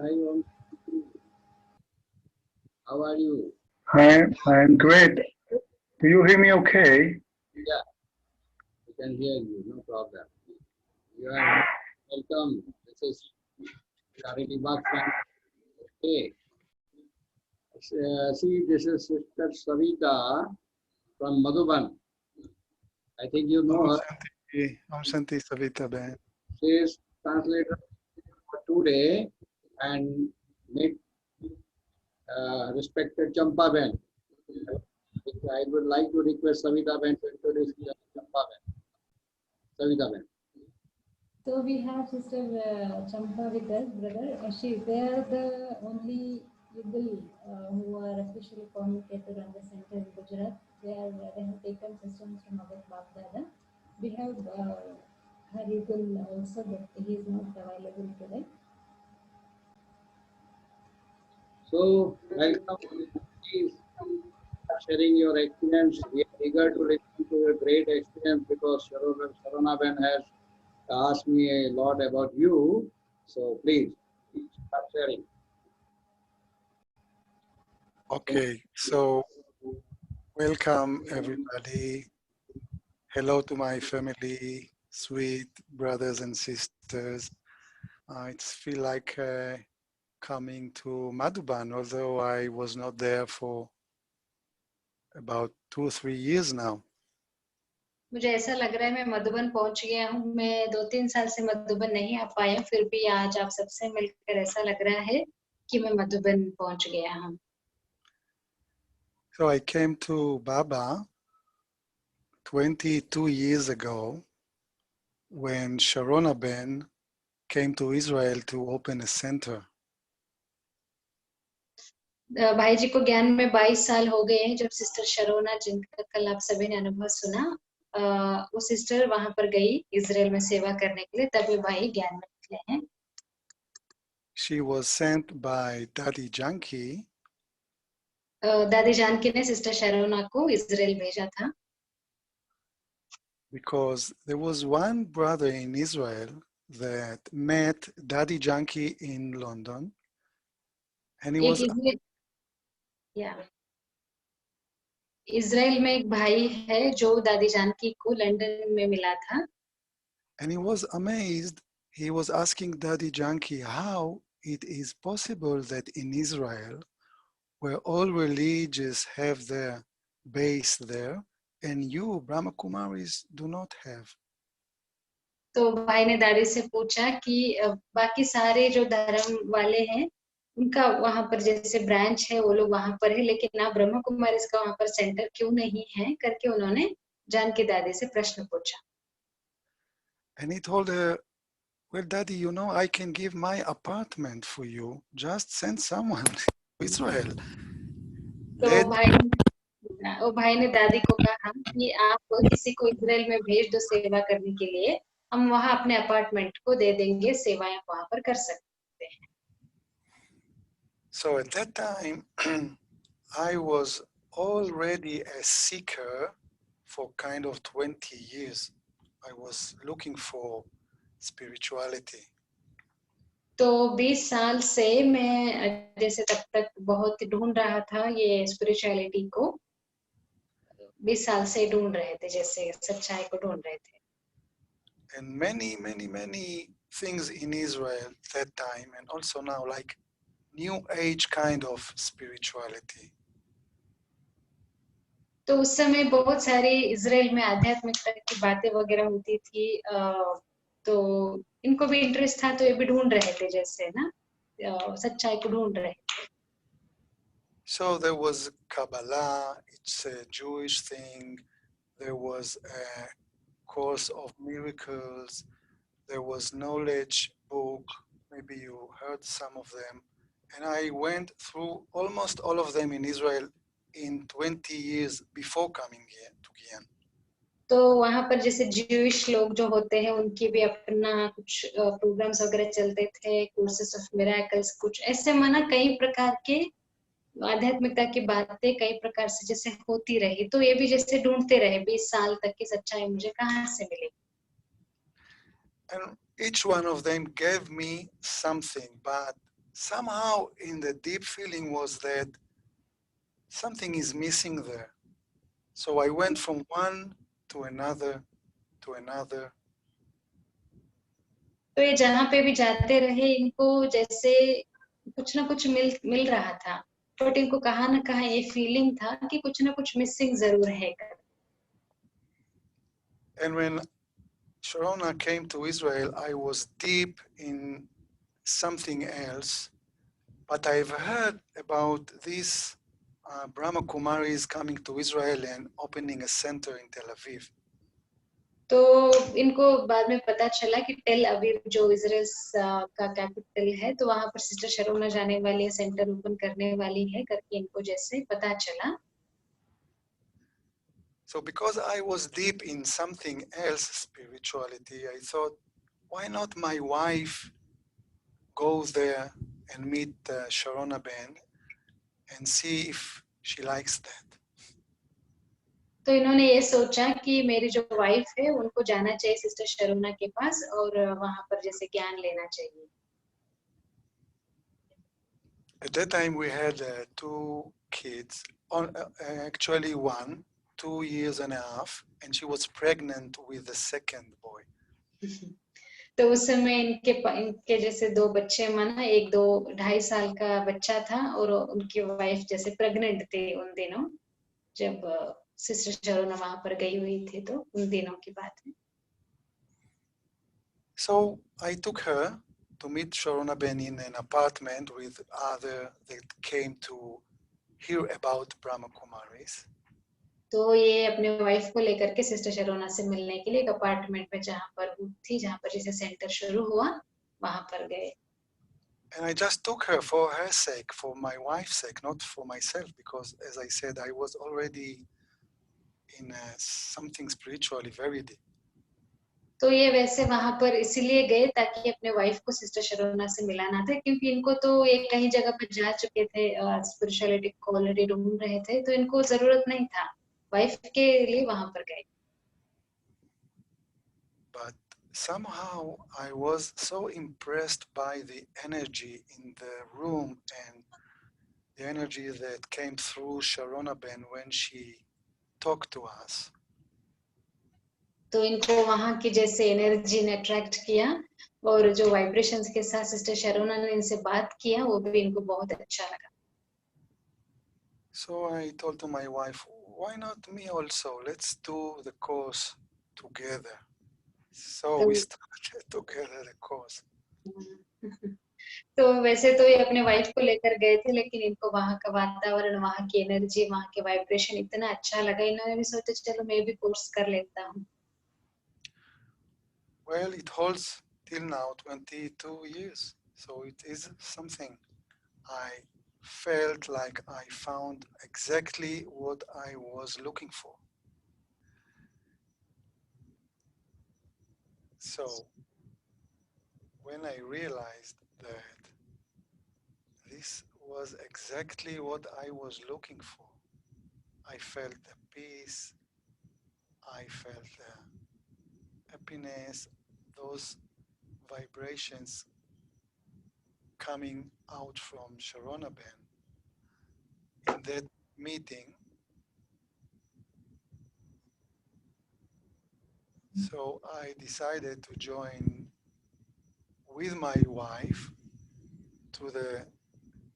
Hi, how are you? I'm great. Do you hear me okay? Yeah, we can hear you, no problem. You are welcome. This is Charity Bag from UK. See, this is Sister Savita from Madhuban. I think you know her. Om Shanti Savita Ben. She is translator for today and meet respected Champa Ben. I would like to request Savita Ben to introduce Champa Ben. Savita Ben. So we have Sister Champa with us, brother. They are the only people who are officially communicated on the center in Gujarat. They have taken systems from our Baghdad. We have Harigul also, but he is not available today. So, welcome. Please sharing your experience. We are eager to listen to your great experience because Sharona Ben has asked me a lot about you. So, please start sharing. Okay, so welcome everybody. Hello to my family, sweet brothers and sisters. It feels like coming to Madhuban, although I was not there for about 2 or 3 years now. मुझे ऐसा लग रहा है मैं मधुबन पहुंच गया हूँ मैं 2-3 साल से मधुबन नहीं आ पाया फिर भी आज आप सबसे मिलकर ऐसा लग रहा है कि मैं मधुबन पहुंच गया हूँ So I came to Baba 22 years ago when Sharona Ben came to Israel to open a center. भाई जी को ज्ञान में 22 साल हो गए हैं जब सिस्टर शरोना जिनका कल आप सभी ने अनुभव सुना वो सिस्टर वहां पर गई इजराइल में सेवा करने के लिए तभी भाई ज्ञान में निकले हैं She was sent by Daddy Janki दादी जानकी ने सिस्टर शरोना को इजराइल भेजा था because there was one brother in Israel that met Daddy Janki in London and he was Israel में एक भाई है जो दादी जानकी को लंदन में मिला था and he was amazed. He was asking Daddy Janki how it is possible that in Israel, where all religions have their base there, and you, Brahma Kumaris, do not have. तो भाई ने दादी से पूछा कि बाकी सारे जो धर्म वाले हैं उनका वहां पर जैसे ब्रांच है वो लोग वहां पर है लेकिन आप ब्रह्म कुमारी इसका वहां पर सेंटर क्यों नहीं है करके उन्होंने जानकी दादी से प्रश्न पूछा And he told her, well, Daddy, you know, I can give my apartment for you. Just send someone to Israel. तो भाई ने दादी को कहा कि आप किसी को इजराइल में भेज दो सेवा करने के लिए हम वहां अपने अपार्टमेंट को दे देंगे सेवाएं वहां पर कर सकते हैं So at that time, I was already a seeker for kind of 20 years. I was looking for spirituality. तो 20 साल से मैं जैसे तब तक बहुत ढूंढ रहा था ये स्पिरिचुअलिटी को 20 साल से ढूंढ रहे थे जैसे सच्चाई को ढूंढ रहे थे And many things in Israel that time and also now like new age kind of spirituality. तो उस समय बहुत सारी इजराइल में आध्यात्मिकता की बातें वगैरह होती थी तो इनको भी इंटरेस्ट था तो ये भी ढूंढ रहे थे जैसे ना सच्चाई को ढूंढ रहे थे So there was Kabbalah, it's a Jewish thing. There was a course of miracles. There was knowledge book. Maybe you heard some of them. And I went through almost all of them in Israel in 20 years before coming here to Gyan. तो वहां पर जैसे Jewish लोग जो होते हैं उनकी भी अपना कुछ प्रोग्राम्स वगैरह चलते थे कोर्सेस ऑफ मिरेकल्स कुछ ऐसे माना कई प्रकार के आध्यात्मिकता की बातें कई प्रकार से जैसे होती रही तो ये भी जैसे ढूंढते रहे 20 साल तक की सच्चाई मुझे कहाँ से मिलेगी And each one of them gave me something, but somehow in the deep feeling was that something is missing there. So I went from one to another to another. तो ये जहाँ पे भी जाते रहे इनको जैसे कुछ ना कुछ मिल रहा था, बट इनको कहाँ ना कहाँ ये फीलिंग था कि कुछ ना कुछ मिसिंग जरूर है। And when Sharona came to Israel, I was deep in something else. But I've heard about these Brahma Kumaris coming to Israel and opening a center in Tel Aviv. तो इनको बाद में पता चला कि टेल अवीव जो Israel का capital है, तो वहां पर सिस्टर शरोना जाने वाली है, सेंटर ओपन करने वाली है करके इनको जैसे पता चला। So because I was deep in something else, spirituality, I thought, why not my wife go there and meet Sharona Ben and see if she likes that. तो इन्होंने ये सोचा कि मेरी जो वाइफ है उनको जाना चाहिए सिस्टर शरोना के पास और वहां पर जैसे ज्ञान लेना चाहिए। At that time we had two kids, actually one, 2 years and a half, and she was pregnant with the second boy. तो उस समय इनके जैसे दो बच्चे माना, एक 2-2.5 साल का बच्चा था और उनकी वाइफ जैसे प्रेग्नेंट थे उन दिनों, जब सिस्टर शरोना वहां पर गई हुई थी, तो उन दिनों की बात है। So I took her to meet Sharona Ben in an apartment with other that came to hear about Brahma Kumaris. तो ये अपने वाइफ को लेकर के सिस्टर शरोना से मिलने के लिए एक अपार्टमेंट में जहाँ पर थी, जहाँ पर जैसे सेंटर शुरू हुआ, वहां पर गए। And I just took her for her sake, for my wife's sake, not for myself, because as I said, I was already in something spiritually very deep. तो ये वैसे वहां पर इसीलिए गए ताकि अपने वाइफ को सिस्टर शरोना से मिलाना था, क्योंकि इनको तो ये कहीं जगह पर जा चुके थे, स्पिरिचुअलिटी को ऑलरेडी ढूंढ रहे थे, तो इनको जरूरत नहीं था, वाइफ के लिए वहां पर गए। But somehow I was so impressed by the energy in the room and the energy that came through Sharona Ben when she talked to us. तो इनको वहां की जैसे एनर्जी ने अट्रैक्ट किया और जो वाइब्रेशंस के साथ सिस्टर शरोना ने इनसे बात किया वो भी इनको बहुत अच्छा लगा। So I told to my wife, why not me also? Let's do the course together. So we started together the course. तो वैसे तो ये अपने वाइफ को लेकर गए थे, लेकिन इनको वहां का वातावरण, वहां की एनर्जी, वहां के वाइब्रेशन इतना अच्छा लगा, इन्होंने भी सोचा चलो मैं भी कोर्स कर लेता हूँ। Well, it holds till now 22 years. So it is something. I felt like I found exactly what I was looking for. So when I realized that this was exactly what I was looking for, I felt the peace, I felt the happiness, those vibrations coming out from Sharona Ben in that meeting. So I decided to join with my wife to the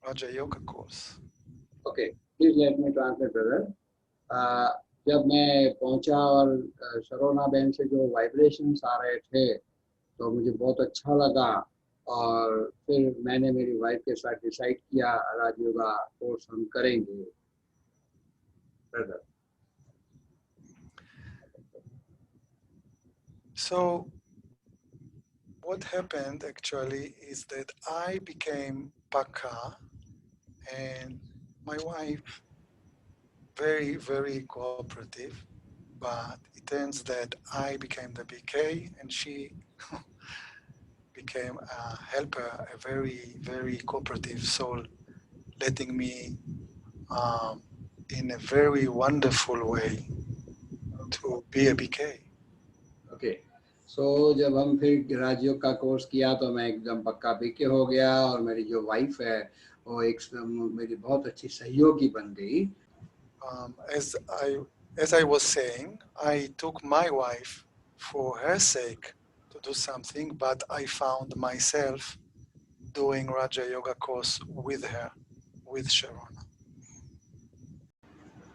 Raja Yoga course. Okay, please let me translate, brother. जब मैं पहुंचा और शरोना बहन से जो vibrations आ रहे थे तो मुझे बहुत अच्छा लगा और फिर मैंने मेरी वाइफ के साथ डिसाइड किया राजयोगा कोर्स हम करेंगे। Brother, So what happened actually is that I became Paka and my wife very, very cooperative, but it turns that I became the BK and she became a helper, a very, very cooperative soul, letting me in a very wonderful way to be a BK. okay. जब हम फिर राजयोग का course किया तो मैं एकदम पक्का पीके हो गया, और मेरी जो वाइफ है वो एक मेरी बहुत अच्छी सहयोगी बन गई। Um, as I as I was saying, I took my wife for her sake to do something, but I found myself doing Raja Yoga course with her, with Sharona.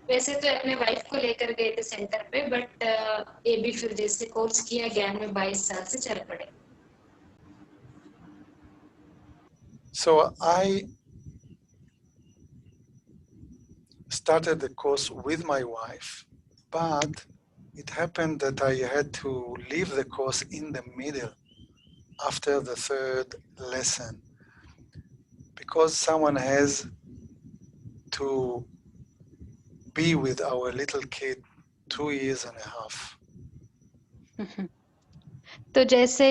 वैसे तो अपने वाइफ को लेकर गए थे सेंटर पे, but ये भी फिर जैसे कोर्स किया ज्ञान में 22 साल से चल पड़े। So I started the course with my wife, but it happened that I had to leave the course in the middle after the third lesson because someone has to be with our little kid 2 years and a half. तो जैसे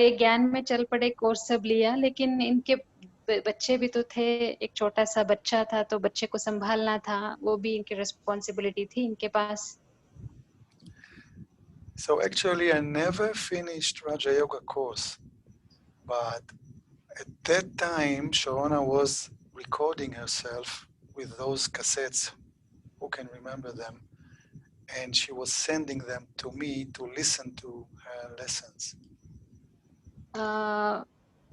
ये ज्ञान में चल पड़े, course सब लिया, लेकिन इनके बच्चे भी तो थे, एक छोटा सा बच्चा था, तो बच्चे को संभालना था, वो भी इनकी रिस्पॉन्सिबिलिटी थी इनके पास। So actually I never finished Raja Yoga course, but at that time Sharona was recording herself with those cassettes, who can remember them, and she was sending them to me to listen to her lessons.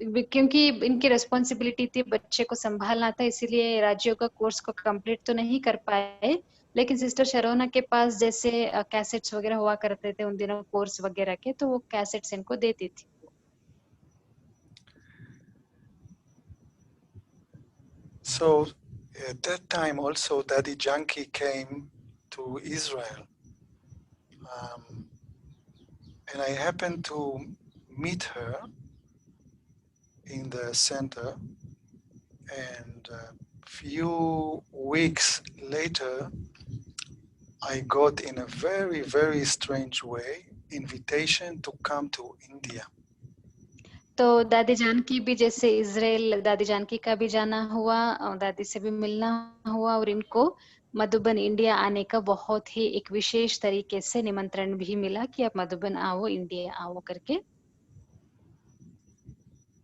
क्योंकि इनकी responsibility थी बच्चे को संभालना था, इसीलिए राज्यों का कोर्स को कंप्लीट तो नहीं कर पाए, लेकिन सिस्टर शरोना के पास जैसे कैसेट्स वगैरह हुआ करते थे उन दिनों कोर्स वगैरह के, तो वो कैसेट्स इनको देती थी। So at that time also Daddy Janki came to Israel, and I happened to meet her in the center, and a few weeks later I got, in a very, very strange way, invitation to come to India. तो दादी जानकी भी जैसे Israel, दादी जानकी का भी जाना हुआ और दादी से भी मिलना हुआ, और इनको मधुबन इंडिया आने का बहुत ही एक विशेष तरीके से निमंत्रण भी मिला कि आप मधुबन आओ, इंडिया आओ करके।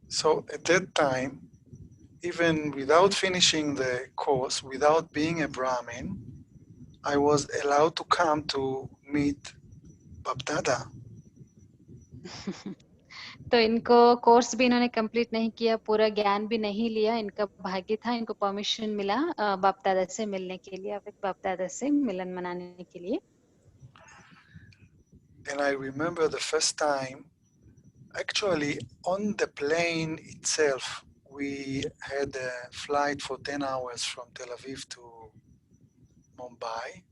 So at that time, even without finishing the course, without being a Brahmin, I was allowed to come to meet Babdada. तो इनको कोर्स भी इन्होंने कंप्लीट नहीं किया, पूरा ज्ञान भी नहीं लिया, इनका भाग्य था, इनको परमिशन मिला बाप दादा से मिलने के लिए, बाप दादा से मिलन मनाने के लिए। And I remember the first time, actually on the plane itself, we had a flight for 10 hours from Tel Aviv to Mumbai,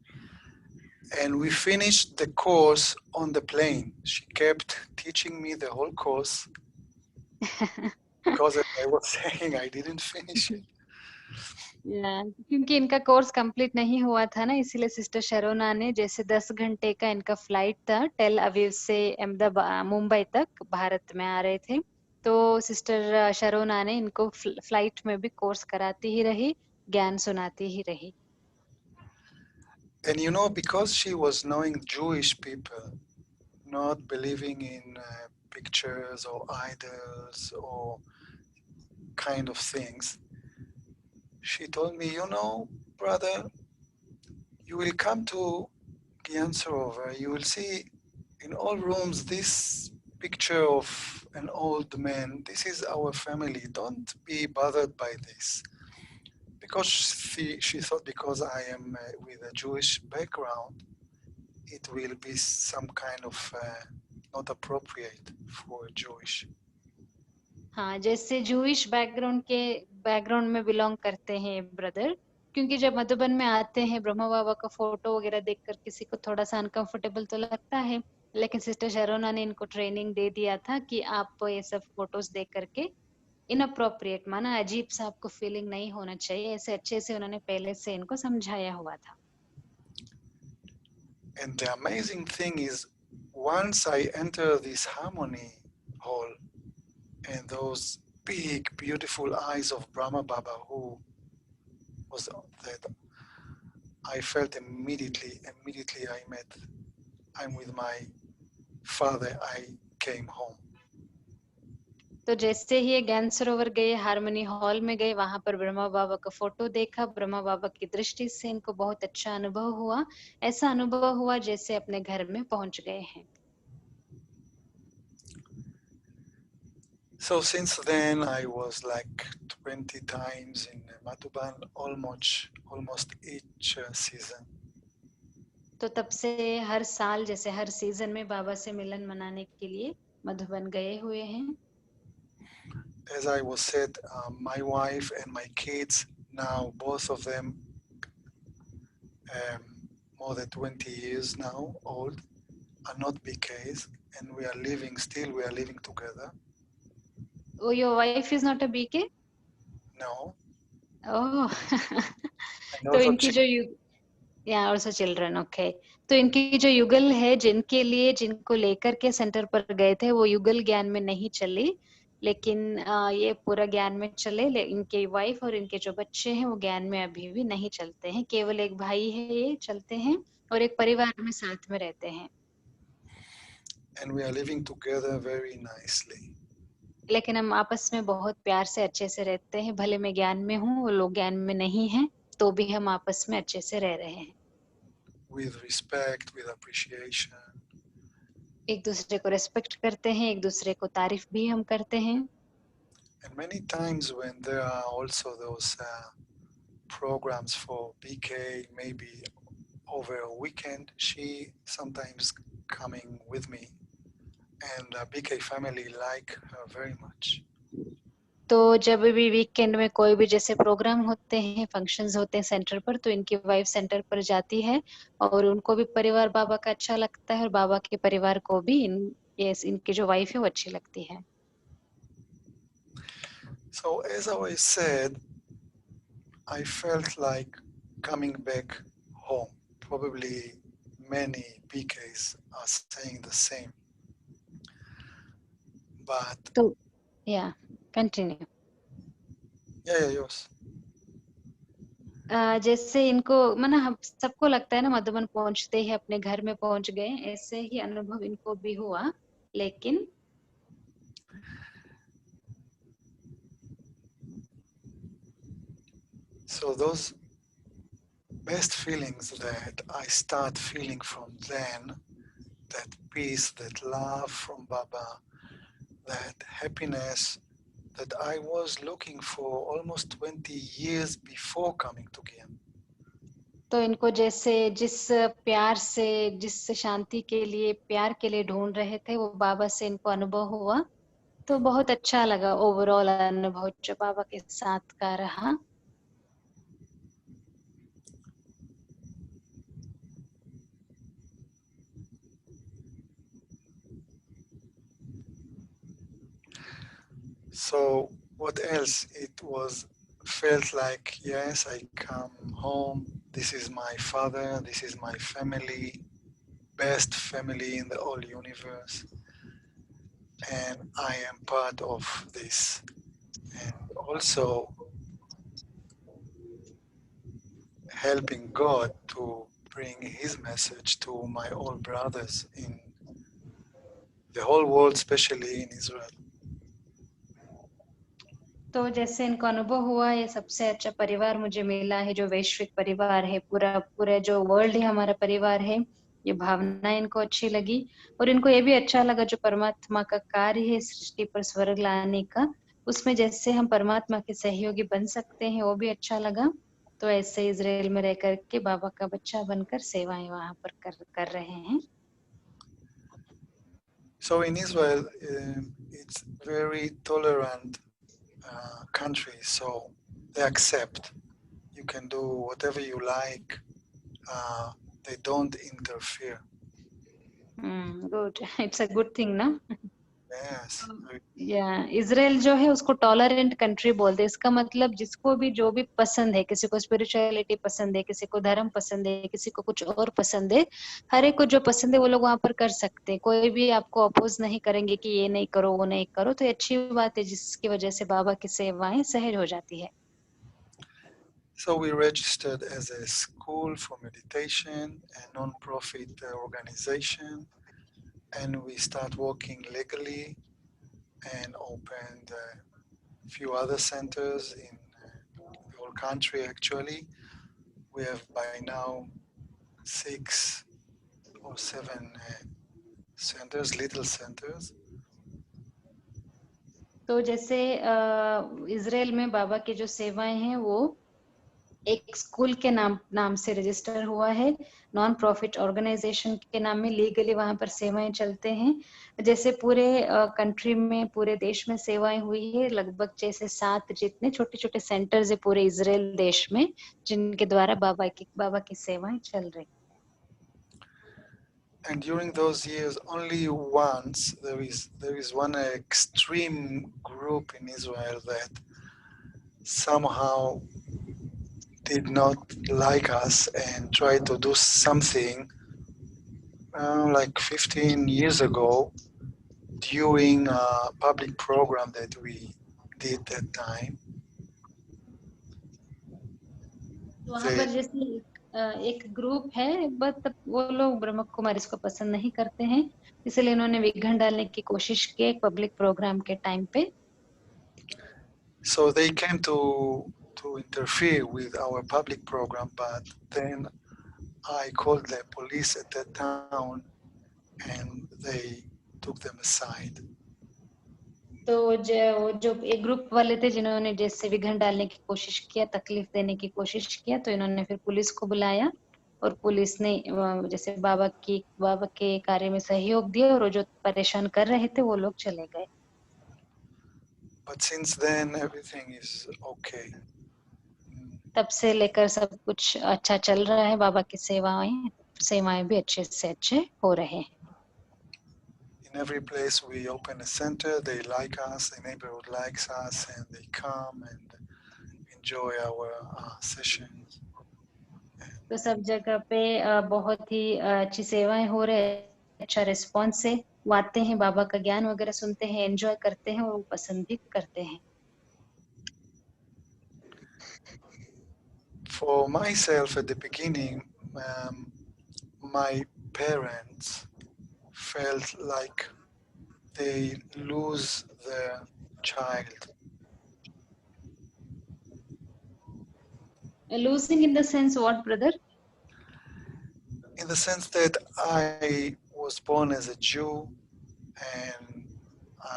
and we finished the course on the plane. She kept teaching me the whole course because as I was saying, I didn't finish it. क्योंकि इनका course complete नहीं हुआ था ना, इसीलिए sister शरोना ने, जैसे 10 घंटे का इनका फ्लाइट था टेल अवीव से अहमदाबाद मुंबई तक भारत में आ रहे थे, तो सिस्टर शरोना ने इनको फ्लाइट में भी कोर्स कराती ही रही, ज्ञान सुनाती ही रही। And you know, because she was knowing Jewish people, not believing in pictures or idols or kind of things, she told me, you know, brother, you will come to Gyan Sarovar, you will see in all rooms this picture of an old man. This is our family. Don't be bothered by this. Because she thought because I am with a Jewish background, it will be some kind of not appropriate for Jewish. हाँ, जैसे Jewish background में belong करते हैं brother, क्योंकि जब मधुबन में आते हैं ब्रह्मा बाबा का फोटो वगैरह देखकर किसी को थोड़ा सा अनकंफर्टेबल तो लगता है, लेकिन सिस्टर शरोना ने इनको ट्रेनिंग दे दिया था कि आप ये सब फोटोज देख करके इनअप्रोप्रिएट माना, अजीब सा आपको फीलिंग नहीं होना चाहिए, ऐसे अच्छे से उन्होंने पहले से इनको समझाया हुआ था। And the amazing thing is, once I enter this harmony hall and those big, beautiful eyes of Brahma Baba, who was that, I felt immediately I'm with my father. I came home. तो जैसे ही ये ज्ञान सरोवर गए, harmony hall में गए, वहां पर ब्रह्मा बाबा का फोटो देखा, ब्रह्मा बाबा की दृष्टि से इनको बहुत अच्छा अनुभव हुआ। ऐसा अनुभव हुआ जैसे अपने घर में पहुंच गए हैं। So since then, I was like 20 times in Madhuban, almost each season. तो तब से हर साल जैसे हर सीजन में बाबा से मिलन मनाने के लिए मधुबन गए हुए हैं। As I was said, my wife and my kids, now both of them um, more than 20 years now old, are not BKs, and we are living together. Oh, your wife is not a BK? No, Oh, and तो also इनकी जो या also children, okay. तो इनकी जो युगल है, जिनके लिए जिनको लेकर के सेंटर पर गए थे, वो युगल ज्ञान में नहीं चली, लेकिन ये पूरा ज्ञान में चले। इनके वाइफ और इनके जो बच्चे हैं वो ज्ञान में अभी भी नहीं चलते हैं। केवल एक भाई है ये चलते हैं और एक परिवार में साथ में रहते हैं। and we are living together very nicely. लेकिन हम आपस में बहुत प्यार से अच्छे से रहते हैं। भले मैं ज्ञान में हूँ, वो लोग ज्ञान में नहीं हैं, तो भी हम आपस में अच्छे से रह रहे हैं। With respect, with appreciation. एक दूसरे को रेस्पेक्ट करते हैं, एक दूसरे को तारीफ भी हम करते हैं। And many times when there are also those programs for BK, maybe over a weekend, she sometimes coming with me, and the BK family like her very much. तो जब भी वीकेंड में कोई भी जैसे प्रोग्राम होते हैं, फंक्शंस होते हैं सेंटर पर, तो इनकी वाइफ सेंटर पर जाती है और उनको भी परिवार बाबा का अच्छा लगता है और बाबा के परिवार को भी इनकी जो वाइफ है वो अच्छी लगती है। So as I said, I felt like coming back home. Probably many BKs are saying the same. But तो या कंटिन्यू। yours. जैसे इनको माना हम सबको लगता है ना, मधुबन पहुंचते ही अपने घर में पहुंच गए, ऐसे ही अनुभव इनको भी हुआ। लेकिन So those best feelings that I start feeling from then, that peace, that love from Baba, that happiness that I was looking for almost 20 years before coming to Gyan. तो इनको जैसे जिस प्यार से, जिस शांति के लिए, प्यार के लिए ढूंढ रहे थे, वो बाबा से इनको अनुभव हुआ। तो बहुत अच्छा लगा ओवरऑल अनुभव जो बाबा के साथ का रहा। So what else? It was felt like, yes, I come home. This is my father. This is my family, best family in the whole universe, and I am part of this. And also helping God to bring His message to my old brothers in the whole world, especially in Israel. तो जैसे इनको अनुभव हुआ, ये सबसे अच्छा परिवार मुझे मिला है, जो वैश्विक परिवार है, पूरा पूरा जो वर्ल्ड है हमारा परिवार है। ये भावना इनको अच्छी लगी और इनको ये भी अच्छा लगा जो परमात्मा का कार्य है सृष्टि पर स्वर्ग लाने का, उसमें जैसे हम परमात्मा के सहयोगी बन सकते हैं, वो भी अच्छा लगा। तो ऐसे इजराइल में रह करके बाबा का बच्चा बनकर सेवाएं वहां पर कर रहे हैं। So in Israel, it's very tolerant country, so they accept. You can do whatever you like. They don't interfere. Good, it's a good thing ना। Yes. या इजराइल जो है उसको टॉलरेंट कंट्री बोलते हैं। इसका मतलब जिसको भी जो भी पसंद है, किसी को स्पिरिचुअलिटी पसंद है, किसी को धर्म पसंद है, किसी को कुछ और पसंद है, हर एक को जो पसंद है वो लोग वहां पर कर सकते हैं। कोई भी आपको अपोज नहीं करेंगे कि ये नहीं करो, वो नहीं करो। तो ये अच्छी बात है जिसकी वजह से बाबा की सेवाएं सहज हो जाती है। So we registered as a school for meditation, a non-profit organization, and we start working legally and opened a few other centers in the whole country. Actually, we have by now 6 or 7 centers, little centers. तो जैसे Israel में बाबा की जो सेवाएं हैं वो एक school के नाम से रजिस्टर हुआ है, नॉन प्रॉफिट ऑर्गेनाइजेशन के नाम में लीगली वहां पर सेवाएं चलते हैं। जैसे पूरे कंट्री में, पूरे देश में सेवाएं हुई है, लगभग जैसे 7 जितने छोटे छोटे सेंटर्स है पूरे इजराइल देश में, जिनके द्वारा बाबा की सेवाएं चल रही। And during those years, only once there is one extreme group in Israel that somehow did not like us and tried to do something like 15 years ago during a public program that we did that time. वहां पर जैसे एक group है, but वो लोग ब्रह्म कुमारी इसको पसंद नहीं करते हैं, इसलिए इन्होंने विघ्न डालने की कोशिश की एक पब्लिक प्रोग्राम के टाइम पे। So they came to interfere with our public program, but then I called the police at that town and they took them aside. तो जो एक ग्रुप वाले थे जिन्होंने जैसे विघ्न डालने की कोशिश किया, तकलीफ देने की कोशिश किया, तो इन्होंने फिर पुलिस को बुलाया और पुलिस ने जैसे बाबा के कार्य में सहयोग दिया और जो परेशान कर रहे थे वो लोग चले गए। But since then everything is okay. तब से लेकर सब कुछ अच्छा चल रहा है, बाबा की सेवाएं भी अच्छे से अच्छे हो रहे हैं। In every place we open a center, they like us, the neighborhood likes us, and they come and enjoy our sessions. तो सब जगह पे बहुत ही अच्छी सेवाएं हो रहे हैं, अच्छा रिस्पॉन्स है, वो आते हैं, बाबा का ज्ञान वगैरह सुनते हैं, एंजॉय करते हैं और पसंद भी करते हैं। For myself at the beginning, my parents felt like they lose their child. Losing in the sense what, brother? In the sense that I was born as a Jew and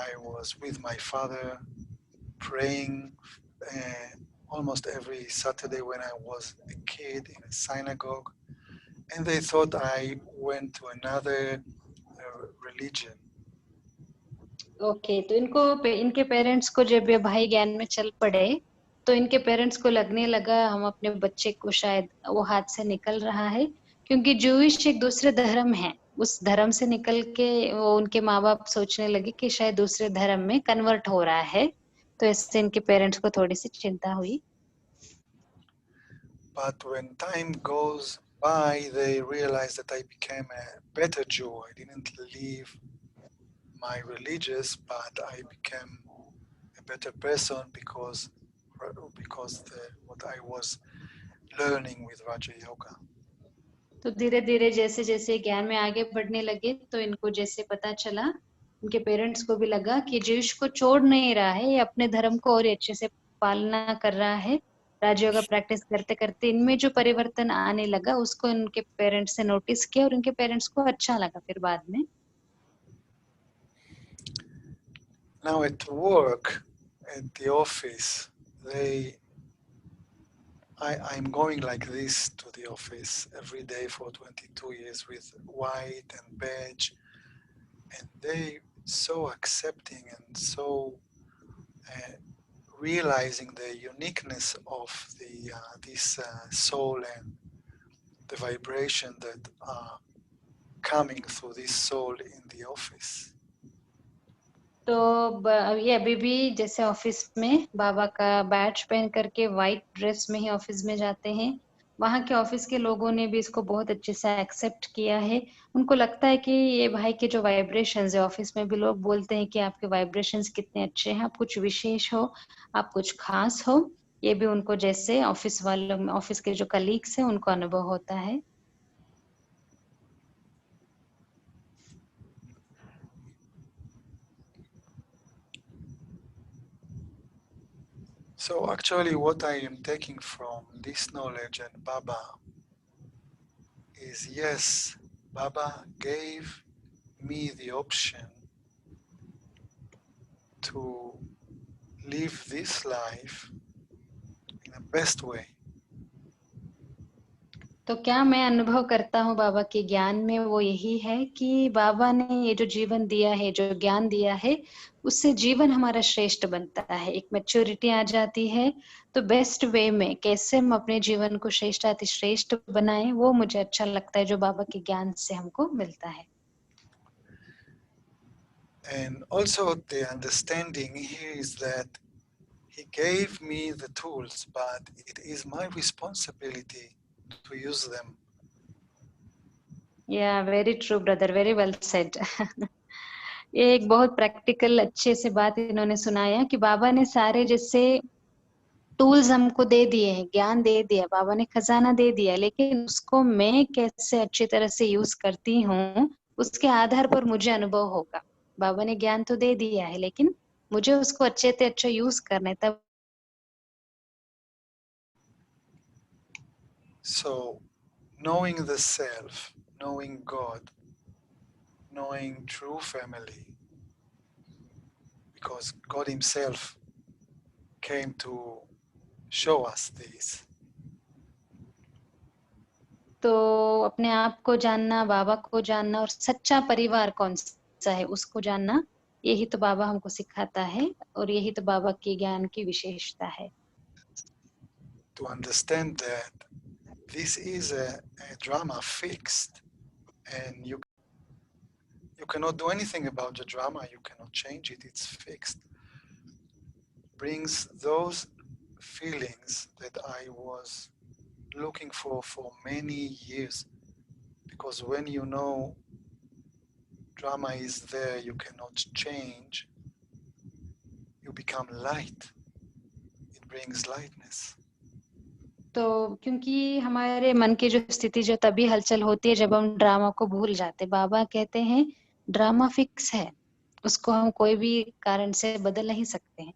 I was with my father praying almost every Saturday when I was a kid in a synagogue, and they thought I went to another religion. Okay, तो इनके parents को जब ये भाई ज्ञान में चल पड़े, तो इनके पेरेंट्स को लगने लगा हम अपने बच्चे को शायद वो हाथ से निकल रहा है, क्योंकि जूइश एक दूसरे धर्म है, उस धर्म से निकल के वो उनके माँ बाप सोचने लगे कि शायद दूसरे धर्म में कन्वर्ट हो रहा है, तो इससे इनके पेरेंट्स को थोड़ी सी चिंता हुई। But when time goes by, they realize that I became a better Jew. I didn't leave my religious, but I became a better person because what I was learning with Raja Yoga. तो धीरे धीरे जैसे जैसे ज्ञान में आगे बढ़ने लगे, तो इनको जैसे पता चला, उनके पेरेंट्स को भी लगा कि जीश को छोड़ नहीं रहा है, ये अपने धर्म को और अच्छे से पालना कर रहा है, राजयोगा प्रैक्टिस करते करते इनमें जो परिवर्तन आने लगा उसको उनके पेरेंट्स ने नोटिस किया और उनके पेरेंट्स को अच्छा लगा फिर बाद में। Now at work, at the office, I'm going like this to the office every day for 22 years with white and badge, and they so accepting and so realizing the uniqueness of this soul and the vibration that are coming through this soul in the office. तो ये अभी भी जैसे office में बाबा का batch पहन करके white dress में ही ऑफिस में जाते हैं, वहां के ऑफिस के लोगों ने भी इसको बहुत अच्छे से एक्सेप्ट किया है। उनको लगता है कि ये भाई के जो वाइब्रेशंस है, ऑफिस में भी लोग बोलते हैं कि आपके वाइब्रेशंस कितने अच्छे हैं, आप कुछ विशेष हो, आप कुछ खास हो, ये भी उनको जैसे ऑफिस वालों, ऑफिस के जो कलीग्स हैं उनको अनुभव होता है। So actually what I am taking from this knowledge and Baba is, yes, Baba gave me the option to live this life in a best way. तो क्या मैं अनुभव करता हूँ बाबा के ज्ञान में, वो यही है कि बाबा ने ये जो जीवन दिया है, जो ज्ञान दिया है, उससे जीवन हमारा श्रेष्ठ बनता है, एक मैच्योरिटी आ जाती है। तो बेस्ट वे में कैसे हम अपने जीवन को श्रेष्ठाति श्रेष्ठ बनाएं, वो मुझे अच्छा लगता है जो बाबा के ज्ञान से हमको मिलता है। And also the understanding here is that he gave me the tools, but it is my responsibility to use them. Yeah, very true, brother. Very well said. ये एक बहुत प्रैक्टिकल अच्छे से बात इन्होंने सुनाया कि बाबा ने सारे जैसे टूल्स हमको दे दिए हैं, ज्ञान दे दिया, बाबा ने खजाना दे दिया, लेकिन उसको मैं कैसे अच्छी तरह से यूज करती हूँ, उसके आधार पर मुझे अनुभव होगा। बाबा ने ज्ञान तो दे दिया है, लेकिन मुझे उसको अच्छे से अच्छा यूज करना है, तब। So knowing the self, knowing God, knowing true family, because God himself came to show us this. तो अपने आप को जानना, बाबा को जानना और सच्चा परिवार कौन सा है उसको जानना, यही तो बाबा हमको सिखाता है और यही तो बाबा के ज्ञान की विशेषता है। To understand that this is a drama fixed, and you cannot do anything about the drama, you cannot change it, it's fixed. Brings those feelings that I was looking for many years, because when you know drama is there, you cannot change, you become light, it brings lightness. तो क्योंकि हमारे मन की जो स्थिति जो तभी हलचल होती है जब हम ड्रामा को भूल जाते, बाबा कहते हैं ड्रामा फिक्स है, उसको हम कोई भी कारण से बदल नहीं सकते हैं।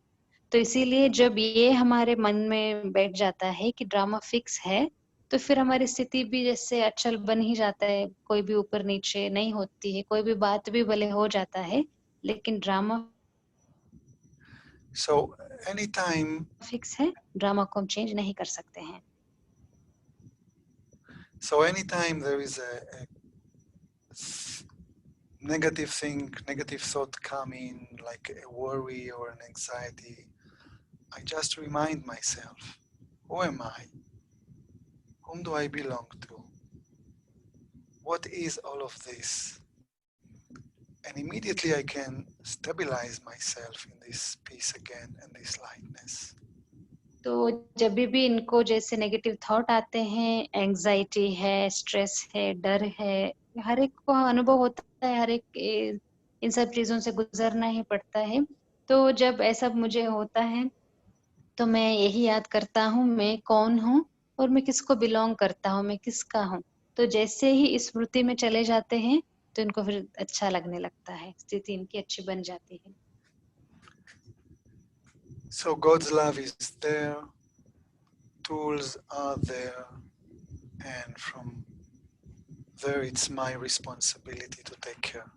तो इसीलिए जब ये हमारे मन में बैठ जाता है कि ड्रामा फिक्स है, तो फिर हमारी स्थिति भी जैसे अचल बन ही जाता है, कोई भी ऊपर नीचे नहीं होती है, कोई भी बात भी भले हो जाता है, लेकिन ड्रामा So anytime फिक्स है, ड्रामा को हम चेंज नहीं कर सकते हैं। there is a negative thing, negative thought come in, like a worry or an anxiety, I just remind myself, who am I? Whom do I belong to? What is all of this? And immediately I can stabilize myself in this peace again and this lightness. तो जब भी इनको जैसे negative thought आते हैं, anxiety है, stress है, डर है, हर एक को अनुभव होता है, हर एक इन सब चीजों से गुजरना ही पड़ता है। तो जब ऐसा मुझे होता है तो मैं यही याद करता हूँ मैं कौन हूँ और मैं किसको बिलोंग करता हूँ, मैं किसका हूँ। तो जैसे ही इस स्मृति में चले जाते हैं तो इनको फिर अच्छा लगने लगता है, स्थिति इनकी अच्छी बन जाती है। So God's love is there, tools are there, and from there it's my responsibility to take care.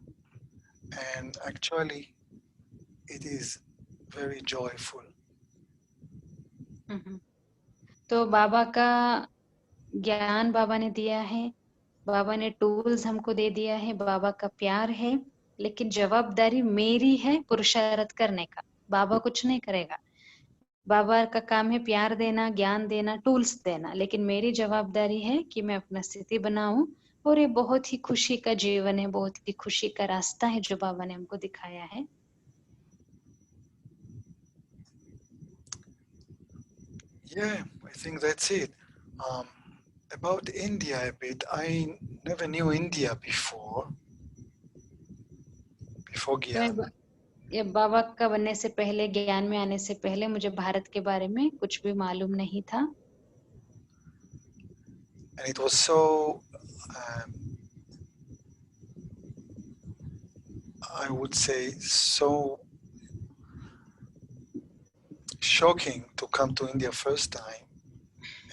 And actually, it is very joyful. तो बाबा का ज्ञान बाबा ने दिया है, बाबा ने टूल्स हमको दे दिया है, बाबा का प्यार है, लेकिन जवाबदारी मेरी है पुरुषार्थ करने का। बाबा कुछ नहीं करेगा, बाबा का काम है प्यार देना, ज्ञान देना, टूल्स देना, लेकिन मेरी जवाबदारी है कि मैं अपना स्थिति बनाऊं। और ये बहुत ही खुशी का जीवन है, बहुत ही खुशी का रास्ता है जो बाबा ने हमको दिखाया है। Yeah, I think that's it. About India a bit, I never knew India before तो Gyan. ये बाबा का बनने से पहले, ज्ञान में आने से पहले मुझे भारत के बारे में कुछ भी मालूम नहीं था। And it was so, I would say, so shocking to come to India first time.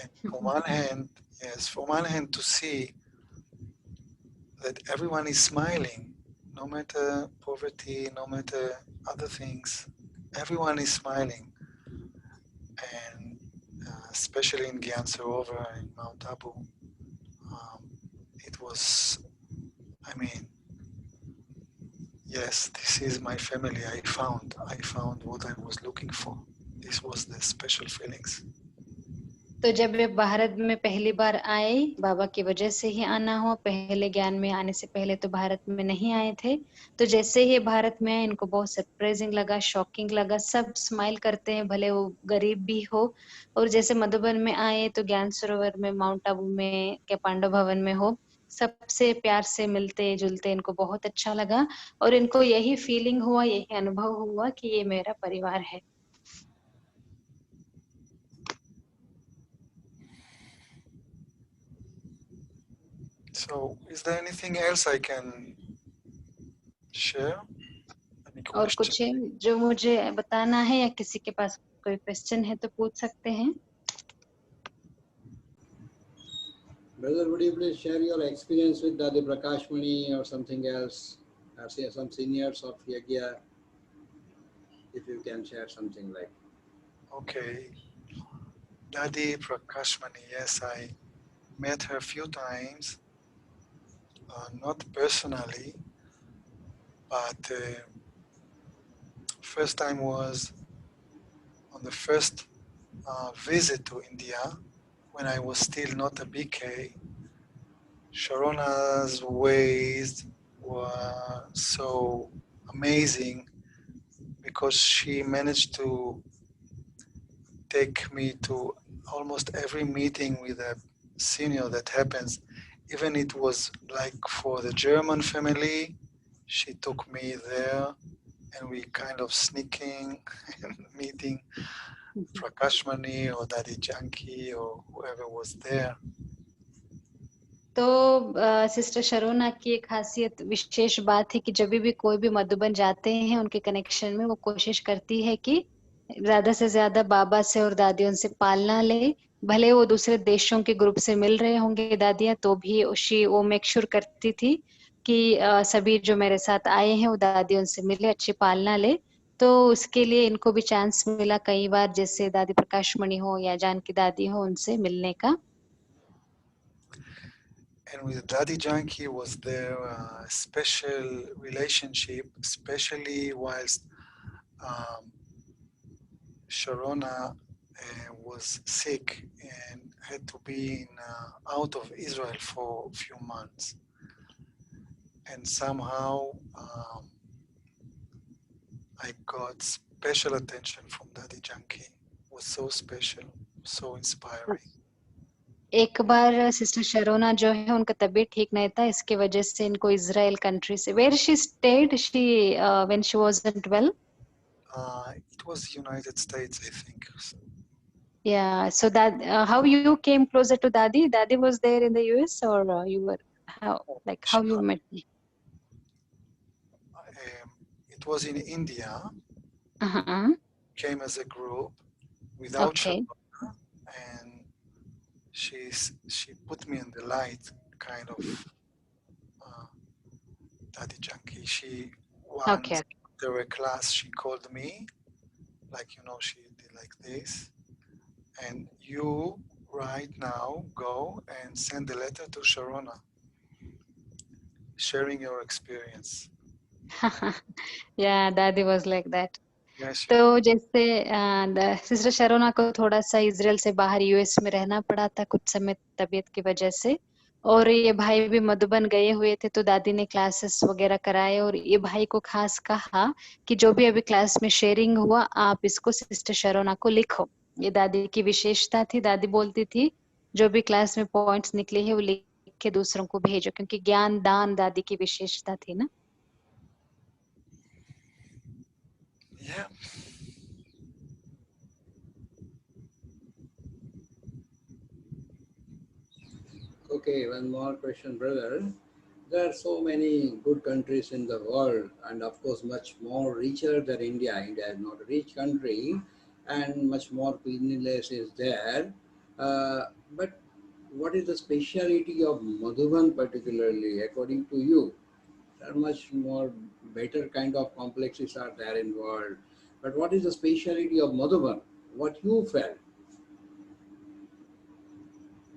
And from one hand, yes, from one hand to see that everyone is smiling, no matter poverty, no matter other things, everyone is smiling. And especially in Gyan Sarovar in Mount Abu, um, it was, I mean, yes, this is my family. I found what I was looking for. This was the special feelings. तो जब वे भारत में पहली बार आए, बाबा की वजह से ही आना हुआ, पहले ज्ञान में आने से पहले तो भारत में नहीं आए थे। तो जैसे ही भारत में आए, इनको बहुत सरप्राइजिंग लगा, शॉकिंग लगा। सब स्माइल करते हैं, भले वो गरीब भी हो। और जैसे मधुबन में आए तो ज्ञान सरोवर में, माउंट आबू में, क्या पांडव भवन में हो, सबसे प्यार से मिलते जुलते इनको बहुत अच्छा लगा। और इनको यही फीलिंग हुआ, यही अनुभव हुआ कि ये मेरा परिवार है। So, is there anything else I can share? Any और question? कुछ है जो मुझे बताना है, या किसी के पास कोई क्वेश्चन है तो पूछ सकते हैं। Brother, would you please share your experience with Dadi Prakashmani or something else? Or say some seniors of Yagya, if you can share something like. Okay. Dadi Prakashmani, yes, I met her a few times, not personally, but first time was on the first visit to India when I was still not a BK. Sharona's ways were so amazing because she managed to take me to almost every meeting with a senior that happens. Even it was like for the German family, she took me there and we kind of sneaking and meeting Prakashmani or Daddy Janki or whoever was there. तो sister शरोना की एक खासियत, विशेष बात है कि जब भी कोई भी मधुबन जाते हैं, उनके कनेक्शन में वो कोशिश करती है कि ज्यादा से ज्यादा बाबा से और दादियों से पालना ले। भले वो दूसरे देशों के ग्रुप से मिल रहे होंगे दादियां, तो भी वो मेक श्योर करती थी कि सभी जो मेरे साथ आए हैं वो दादियों से मिले, अच्छी पालना ले। तो उसके लिए इनको भी चांस मिला कई बार, जैसे दादी प्रकाशमणि हो या जानकी दादी हो, उनसे मिलने का। And with Daddy Janki was there a special relationship, especially whilst Sharona was sick and had to be out of Israel for a few months. And somehow I got special attention from Daddy Janki. It was so special, so inspiring. एक बार sister शरोना जो है, उनका तबीयत ठीक नहीं था, इसके वजह से इनको इजराइल कंट्री से, where she stayed she when she wasn't well, It was United States, I think. yeah, so that how you came closer to Dadi was there in the US, or you were, how you met? It was in India. Uh-huh. Came as a group without Okay. Sharona, and she put me in the light, kind of Daddy Junkie. She Okay. once after a class she called me, like she did like this, and you right now go and send a letter to Sharona, sharing your experience. Yeah, Dadi was like that. Yes, तो जैसे sister शरोना को थोड़ा सा Israel से बाहर US में रहना पड़ा था कुछ समय तबीयत की वजह से, और ये भाई भी मधुबन गए हुए थे, तो दादी ने क्लासेस वगैरह कराए, और ये भाई को खास कहा कि जो भी अभी क्लास में शेयरिंग हुआ, आप इसको सिस्टर शरोना को लिखो। ये दादी की विशेषता थी। दादी बोलती थी जो भी क्लास में पॉइंट्स निकले हैं वो लिख के दूसरों को भेजो, क्योंकि ज्ञान दान दादी की विशेषता थी ना। yeah. Okay, one more question, brother. There are so many good countries in the world, and of course, much more richer than India. India is not a rich country, and much more cleanliness is there. But what is the speciality of Madhuban particularly, according to you? There are much more better kind of complexes are there involved. But what is the speciality of Madhuban? What you felt?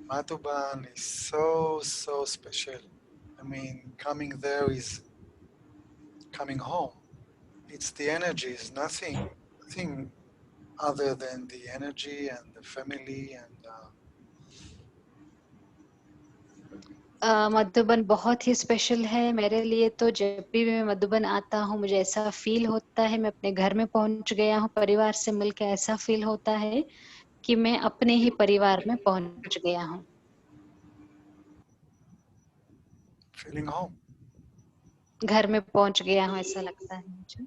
Madhuban is so special. I mean, coming there is coming home. It's the energy, it's nothing other than the energy and the family and Madhuban बहुत ही special है मेरे लिए। तो जब भी मैं मधुबन आता हूँ मुझे ऐसा फील होता है मैं अपने घर में पहुंच गया हूँ, परिवार से मिलकर ऐसा फील होता है कि मैं अपने ही परिवार में पहुंच गया हूँ। feeling home. घर में पहुंच गया हूँ ऐसा लगता है मुझे।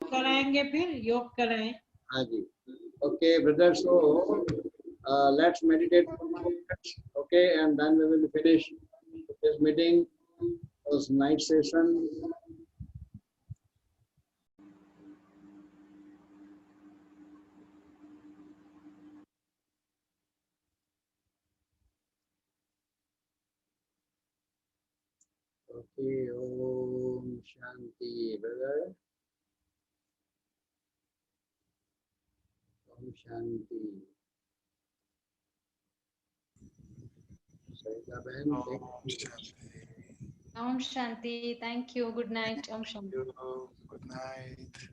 कराएंगे फिर योग कराएं। हाँ जी. Okay, brother. So let's meditate for 5 minutes. Okay, and then we will finish this meeting. It was night session. Okay, Om Shanti, brother. Om Shanti. Saida Bhen, thank Om you. Shanti. Om Shanti, thank you, good night, Om Shanti. You. Good night.